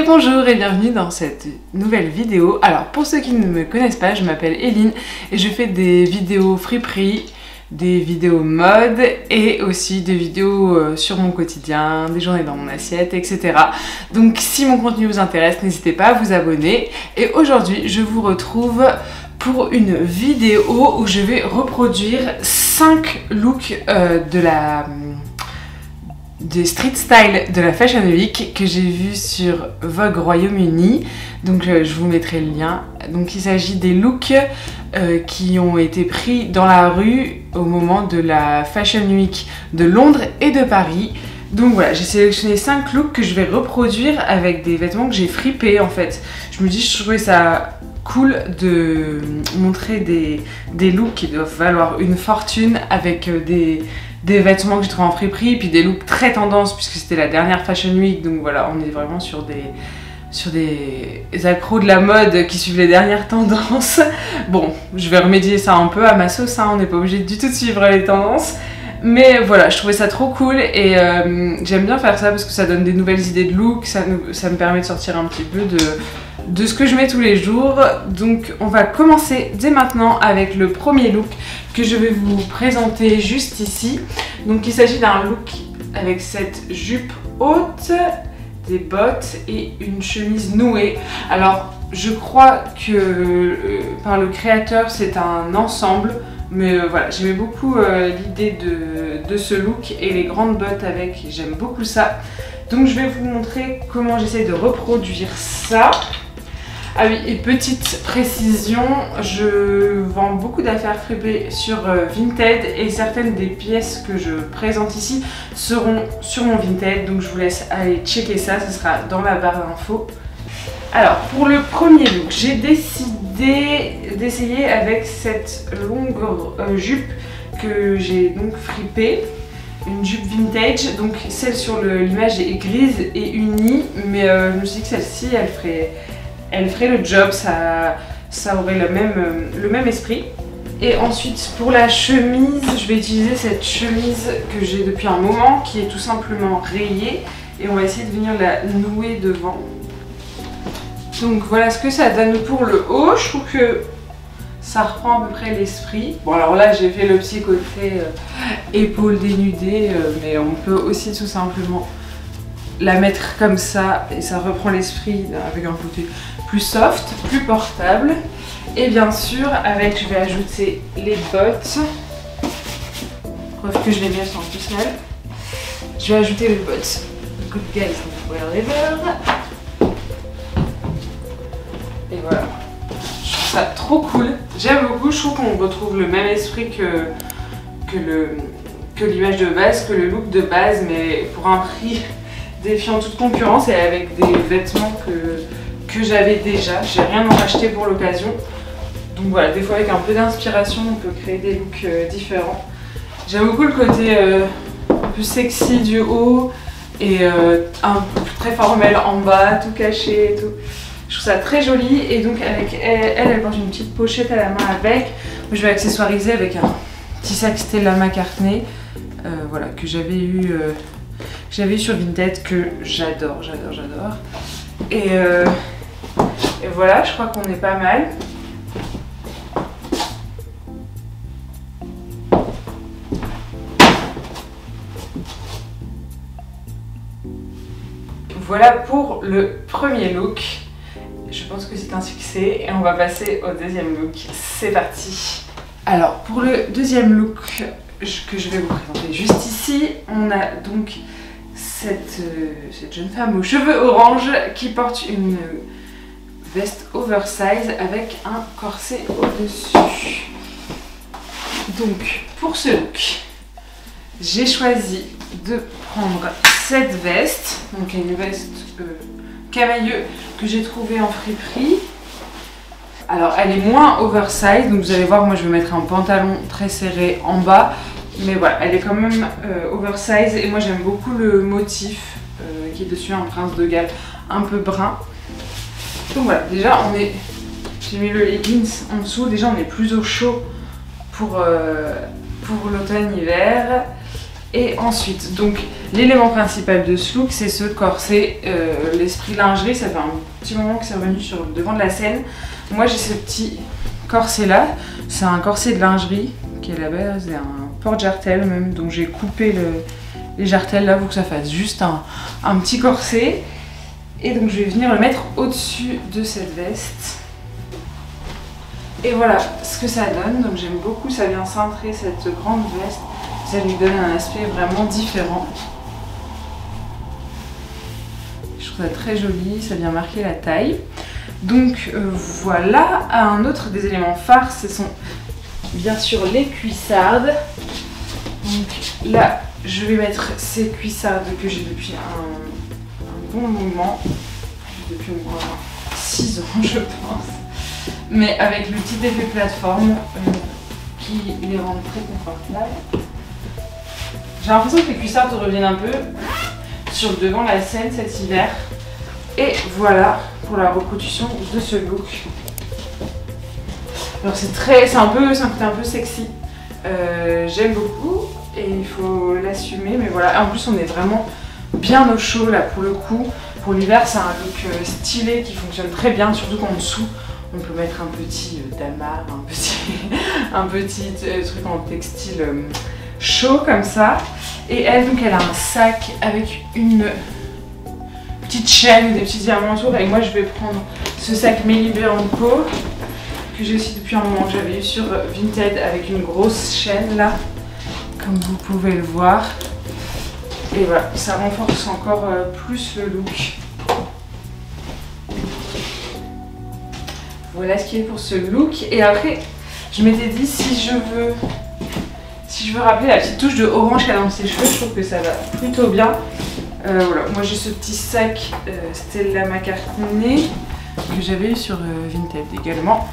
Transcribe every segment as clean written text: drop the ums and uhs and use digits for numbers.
bonjour et bienvenue dans cette nouvelle vidéo. Alors pour ceux qui ne me connaissent pas, je m'appelle Eline et je fais des vidéos friperie, des vidéos mode et aussi des vidéos sur mon quotidien, des journées dans mon assiette, etc. Donc si mon contenu vous intéresse, n'hésitez pas à vous abonner. Et aujourd'hui, je vous retrouve pour une vidéo où je vais reproduire 5 looks des street style de la Fashion Week que j'ai vu sur Vogue Royaume-Uni. Donc je vous mettrai le lien. Donc il s'agit des looks qui ont été pris dans la rue au moment de la Fashion Week de Londres et de Paris. Donc voilà, j'ai sélectionné 5 looks que je vais reproduire avec des vêtements que j'ai fripés en fait. Je me dis, je trouvais ça cool de montrer des looks qui doivent valoir une fortune avec des vêtements que j'ai trouvés en friperie, puis des looks très tendance puisque c'était la dernière Fashion Week, donc voilà, on est vraiment sur des accros de la mode qui suivent les dernières tendances. Bon, je vais remédier ça un peu à ma sauce, hein, on n'est pas obligé du tout de suivre les tendances. Mais voilà, je trouvais ça trop cool et j'aime bien faire ça parce que ça donne des nouvelles idées de look, ça me permet de sortir un petit peu de ce que je mets tous les jours. Donc on va commencer dès maintenant avec le premier look que je vais vous présenter juste ici. Donc il s'agit d'un look avec cette jupe haute, des bottes et une chemise nouée. Alors je crois que par le créateur c'est un ensemble, mais voilà, j'aimais beaucoup l'idée de ce look et les grandes bottes avec, j'aime beaucoup ça. Donc je vais vous montrer comment j'essaie de reproduire ça. Ah oui, et petite précision, je vends beaucoup d'affaires fripées sur Vinted et certaines des pièces que je présente ici seront sur mon Vinted, donc je vous laisse aller checker ça, ce sera dans la barre d'infos. Alors pour le premier look, j'ai décidé d'essayer avec cette longue jupe que j'ai donc fripée, une jupe vintage, donc celle sur l'image est grise et unie, mais je me suis dit que celle-ci elle ferait le job, ça aurait le même esprit. Et ensuite pour la chemise, je vais utiliser cette chemise que j'ai depuis un moment qui est tout simplement rayée et on va essayer de venir la nouer devant. Donc voilà ce que ça donne pour le haut, je trouve que ça reprend à peu près l'esprit. Bon alors là j'ai fait le petit côté épaules dénudées, mais on peut aussi tout simplement la mettre comme ça et ça reprend l'esprit avec un côté plus soft, plus portable. Et bien sûr avec, je vais ajouter les bottes, preuve que je les mets sans tout seul. Je vais ajouter les bottes Good Guys Wherever. Et voilà, je trouve ça trop cool, j'aime beaucoup, je trouve qu'on retrouve le même esprit que l'image de base, que le look de base, mais pour un prix défiant toute concurrence et avec des vêtements que j'avais déjà. J'ai rien en acheté pour l'occasion. Donc voilà, des fois avec un peu d'inspiration, on peut créer des looks différents. J'aime beaucoup le côté un peu sexy du haut et très formel en bas, tout caché et tout. Je trouve ça très joli et donc avec elle porte une petite pochette à la main avec. Moi, je vais accessoiriser avec un petit sac Stella McCartney, voilà, que j'avais eu sur Vinted, que j'adore. Et voilà, je crois qu'on est pas mal. Voilà pour le premier look. Je pense que c'est un succès et on va passer au deuxième look. C'est parti. Alors pour le deuxième look que je vais vous présenter juste ici, on a donc cette jeune femme aux cheveux orange qui porte une veste oversize avec un corset au-dessus. Donc pour ce look, j'ai choisi de prendre cette veste, donc une veste camailleux que j'ai trouvée en friperie. Alors elle est moins oversize, donc vous allez voir, moi je vais mettre un pantalon très serré en bas, mais voilà, elle est quand même oversize et moi j'aime beaucoup le motif qui est dessus, un prince de Galles un peu brun. Donc voilà, déjà j'ai mis le leggings en dessous, déjà on est plus au chaud pour l'automne-hiver. Et ensuite, donc l'élément principal de ce look, c'est ce corset, l'esprit lingerie. Ça fait un petit moment que c'est revenu sur le devant de la scène. Moi j'ai ce petit corset là, c'est un corset de lingerie qui est à la base un porte-jartel même, donc j'ai coupé les jartelles là pour que ça fasse juste un petit corset. Et donc je vais venir le mettre au-dessus de cette veste. Et voilà ce que ça donne, donc j'aime beaucoup, ça vient cintrer cette grande veste. Ça lui donne un aspect vraiment différent. Je trouve ça très joli, ça vient marquer la taille. Donc voilà, un autre des éléments phares, ce sont bien sûr les cuissardes. Donc là, je vais mettre ces cuissardes que j'ai depuis un bon moment. Depuis au moins 6 ans, je pense. Mais avec le petit effet plateforme qui les rend très confortables. J'ai l'impression que les cuissardes reviennent un peu sur le devant de la scène cet hiver. Et voilà pour la reproduction de ce look. Alors c'est un côté un peu sexy. J'aime beaucoup et il faut l'assumer. Mais voilà, en plus on est vraiment bien au chaud là pour le coup. Pour l'hiver c'est un look stylé qui fonctionne très bien, surtout qu'en dessous on peut mettre un petit damar, un petit truc en textile chaud comme ça. Et elle, donc, elle a un sac avec une petite chaîne, des petits diamants autour. Et moi, je vais prendre ce sac Melly Berhanco que j'ai aussi depuis un moment, que j'avais eu sur Vinted avec une grosse chaîne là, comme vous pouvez le voir. Et voilà, ça renforce encore plus le look. Voilà ce qu'il y a pour ce look. Et après, je m'étais dit si je veux rappeler la petite touche de orange qu'elle a dans ses cheveux, je trouve que ça va plutôt bien. Voilà, moi j'ai ce petit sac Stella McCartney que j'avais eu sur Vinted également,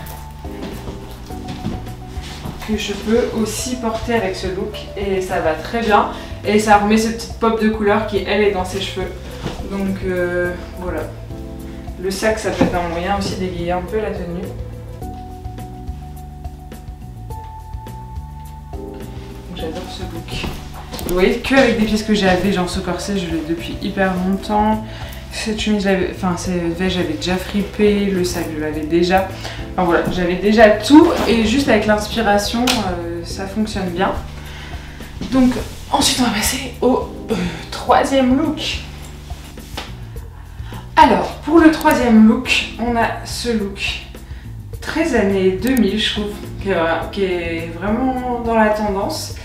que je peux aussi porter avec ce look et ça va très bien. Et ça remet cette petite pop de couleur qui elle est dans ses cheveux. Donc voilà. Le sac ça peut être un moyen aussi d'égayer un peu la tenue. J'adore ce look. Vous voyez qu'avec des pièces que j'avais, genre ce corset, je l'ai depuis hyper longtemps. Cette chemise, cette veste, j'avais déjà fripé. Le sac, je l'avais déjà. Enfin voilà, j'avais déjà tout. Et juste avec l'inspiration, ça fonctionne bien. Donc ensuite, on va passer au troisième look. Alors, pour le troisième look, on a ce look très années 2000, je trouve, qui est vraiment dans la tendance.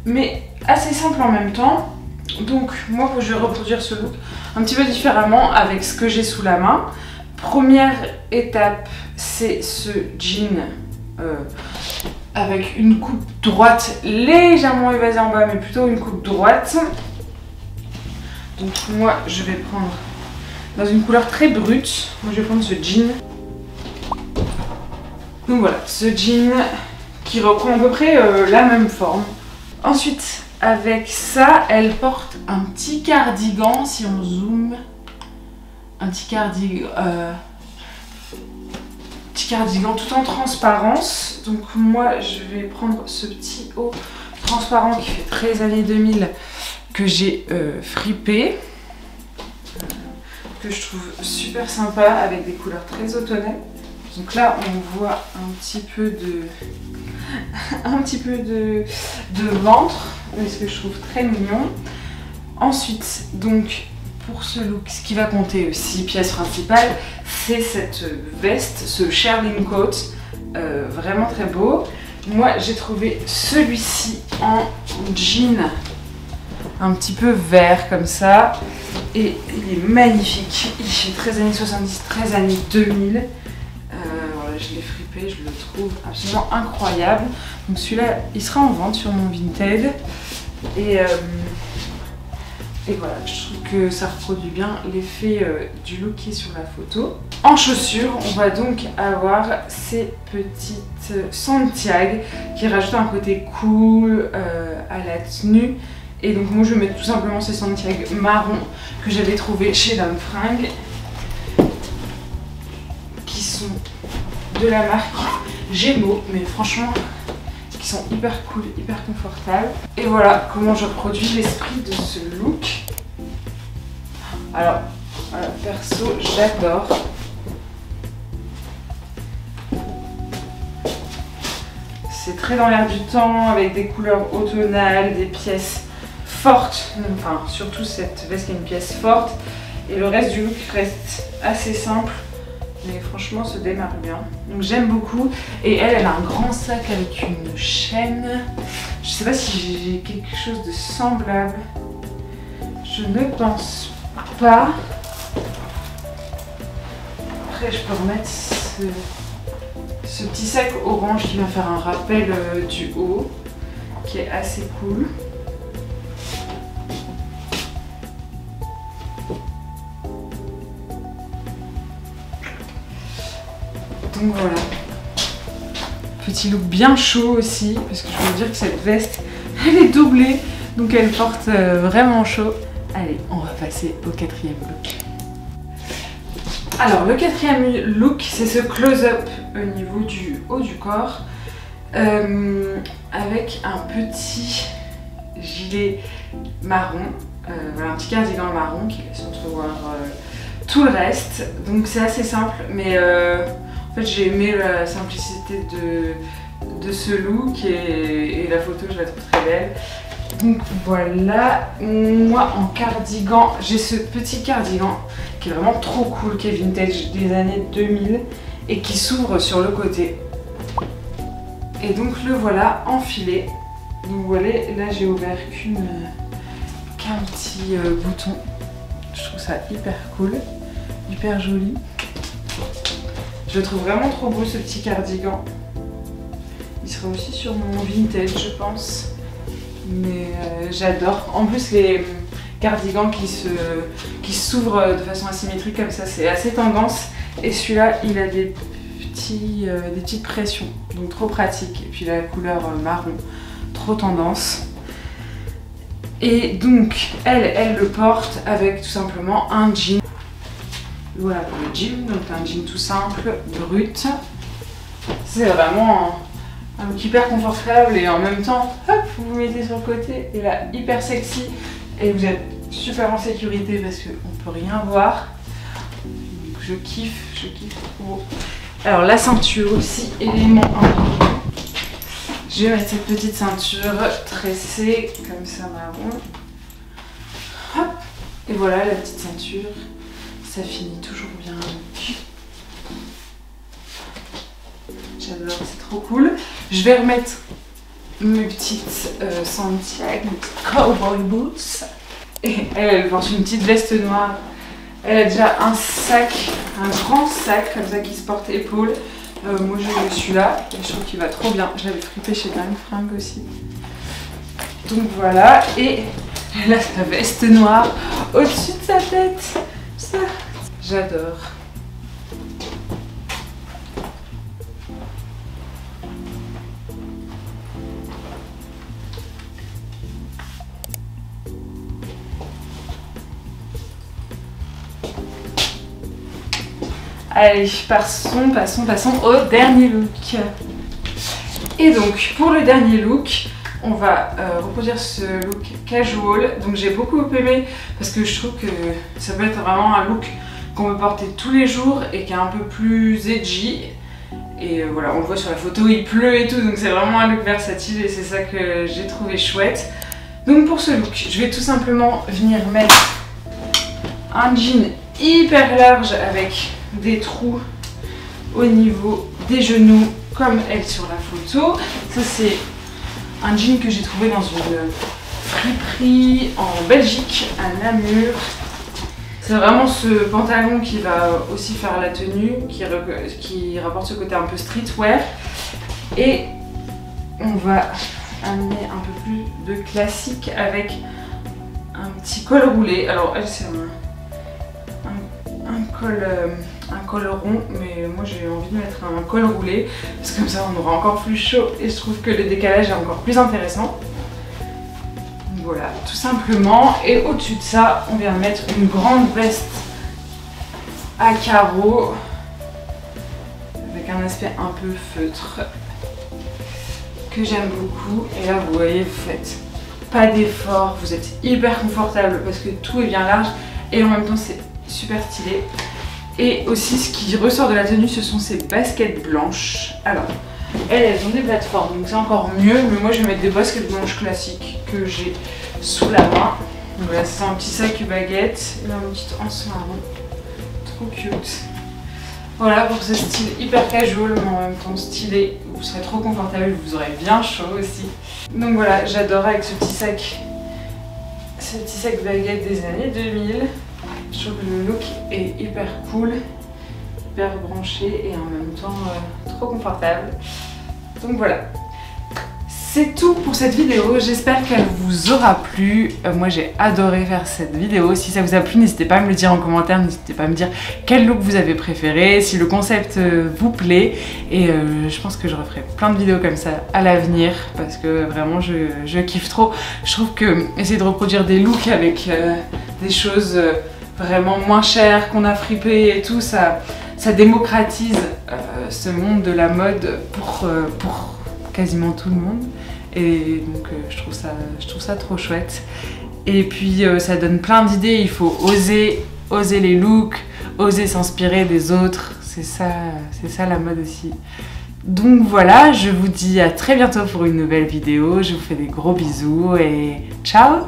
Mais assez simple en même temps. Donc moi je vais reproduire ce look un petit peu différemment avec ce que j'ai sous la main. Première étape, c'est ce jean avec une coupe droite légèrement évasée en bas, mais plutôt une coupe droite. Donc moi je vais prendre dans une couleur très brute. Moi je vais prendre ce jean. Donc voilà, ce jean qui reprend à peu près la même forme. Ensuite, avec ça, elle porte un petit cardigan, si on zoome. Un petit cardigan tout en transparence. Donc moi, je vais prendre ce petit haut transparent qui fait très années 2000 que j'ai fripé. Que je trouve super sympa avec des couleurs très automnales. Donc là, on voit un petit peu de ventre, ce que je trouve très mignon. Ensuite, donc pour ce look, ce qui va compter aussi, pièce principale, c'est cette veste, ce shearling coat, vraiment très beau. Moi, j'ai trouvé celui-ci en jean, un petit peu vert comme ça, et il est magnifique. Il fait 13 années 70, 13 années 2000. Voilà, je l'ai fripé, je le trouve absolument incroyable. Donc celui-là, il sera en vente sur mon Vinted. Et voilà, je trouve que ça reproduit bien l'effet du look qui est sur la photo. En chaussures, on va donc avoir ces petites Santiago qui rajoutent un côté cool à la tenue. Et donc moi je vais mettre tout simplement ces Santiago marron que j'avais trouvé chez Dame Fringue, qui sont de la marque Gémeaux, mais franchement qui sont hyper cool, hyper confortables. Et voilà comment je reproduis l'esprit de ce look. Alors, voilà, perso, j'adore. C'est très dans l'air du temps, avec des couleurs automnales, des pièces fortes. Enfin, surtout cette veste qui est une pièce forte. Et le reste du look reste assez simple. Mais franchement, se démarre bien. Donc j'aime beaucoup. Et elle a un grand sac avec une chaîne. Je sais pas si j'ai quelque chose de semblable. Je ne pense pas. Après, je peux remettre ce petit sac orange qui va faire un rappel du haut, qui est assez cool. Donc voilà. Petit look bien chaud aussi, parce que je veux dire que cette veste, elle est doublée, donc elle porte vraiment chaud. Allez, on va passer au quatrième look. Alors le quatrième look, c'est ce close-up au niveau du haut du corps avec un petit gilet marron, voilà, un petit cardigan marron qui laisse entrevoir tout le reste. Donc c'est assez simple, mais en fait j'ai aimé la simplicité de ce look et la photo je la trouve très belle. Donc voilà, moi en cardigan, j'ai ce petit cardigan qui est vraiment trop cool, qui est vintage des années 2000 et qui s'ouvre sur le côté. Et donc le voilà enfilé. Donc voilà, là j'ai ouvert qu'un petit bouton. Je trouve ça hyper cool, hyper joli. Je le trouve vraiment trop beau ce petit cardigan. Il sera aussi sur mon vintage je pense. Mais j'adore. En plus les cardigans qui s'ouvrent de façon asymétrique comme ça, c'est assez tendance. Et celui-là, il a des petites pressions, donc trop pratique. Et puis la couleur marron, trop tendance. Et donc, elle le porte avec tout simplement un jean. Voilà pour le jean, donc un jean tout simple, brut. C'est vraiment un look hyper confortable et en même temps, hop, vous vous mettez sur le côté et là, hyper sexy. Et vous êtes super en sécurité parce qu'on peut rien voir. Donc je kiffe trop. Alors la ceinture aussi, élément important. Je vais mettre cette petite ceinture tressée comme ça marron. Hop. Et voilà la petite ceinture. Ça finit toujours bien. J'adore, c'est trop cool. Je vais remettre mes petites Santiago, mes petites cowboy boots. Et elle porte une petite veste noire. Elle a déjà un sac, un grand sac comme ça qui se porte épaule. Moi je suis là et je trouve qu'il va trop bien. Je l'avais frippé chez Darren Fringue aussi. Donc voilà, et elle a sa veste noire au-dessus de sa tête. Ça, j'adore. Allez, passons au dernier look. Et donc, pour le dernier look, on va reproduire ce look casual. Donc j'ai beaucoup aimé parce que je trouve que ça peut être vraiment un look qu'on peut porter tous les jours et qui est un peu plus edgy. Et voilà, on le voit sur la photo, il pleut et tout, donc c'est vraiment un look versatile et c'est ça que j'ai trouvé chouette. Donc pour ce look, je vais tout simplement venir mettre un jean hyper large avec des trous au niveau des genoux comme elle sur la photo. Ça c'est un jean que j'ai trouvé dans une friperie en Belgique à Namur. C'est vraiment ce pantalon qui va aussi faire la tenue, qui rapporte ce côté un peu streetwear. Et on va amener un peu plus de classique avec un petit col roulé. Alors elle c'est un col rond, mais moi j'ai envie de mettre un col roulé parce que comme ça on aura encore plus chaud et je trouve que le décalage est encore plus intéressant. Voilà, tout simplement. Et au-dessus de ça, on vient mettre une grande veste à carreaux avec un aspect un peu feutre. que j'aime beaucoup. Et là, vous voyez, vous faites pas d'effort, vous êtes hyper confortable parce que tout est bien large et en même temps, c'est super stylé. Et aussi, ce qui ressort de la tenue, ce sont ces baskets blanches. Alors, elles ont des plateformes, donc c'est encore mieux, mais moi, je vais mettre des baskets blanches classiques que j'ai sous la main. Donc voilà, c'est un petit sac baguette et là, une petite anse marron. Trop cute. Voilà pour ce style hyper casual mais en même temps stylé. Vous serez trop confortable, vous aurez bien chaud aussi. Donc voilà, j'adore avec ce petit sac baguette des années 2000. Je trouve que le look est hyper cool, hyper branché et en même temps trop confortable. Donc voilà. C'est tout pour cette vidéo, j'espère qu'elle vous aura plu. Moi j'ai adoré faire cette vidéo. Si ça vous a plu, n'hésitez pas à me le dire en commentaire, n'hésitez pas à me dire quel look vous avez préféré, si le concept vous plaît. Et je pense que je referai plein de vidéos comme ça à l'avenir parce que vraiment je kiffe trop. Je trouve que essayer de reproduire des looks avec des choses vraiment moins chères qu'on a fripées et tout, ça démocratise ce monde de la mode pour quasiment tout le monde. Et donc je trouve ça trop chouette. Et puis ça donne plein d'idées, il faut oser les looks, oser s'inspirer des autres, c'est ça la mode aussi. Donc voilà, je vous dis à très bientôt pour une nouvelle vidéo, je vous fais des gros bisous et ciao!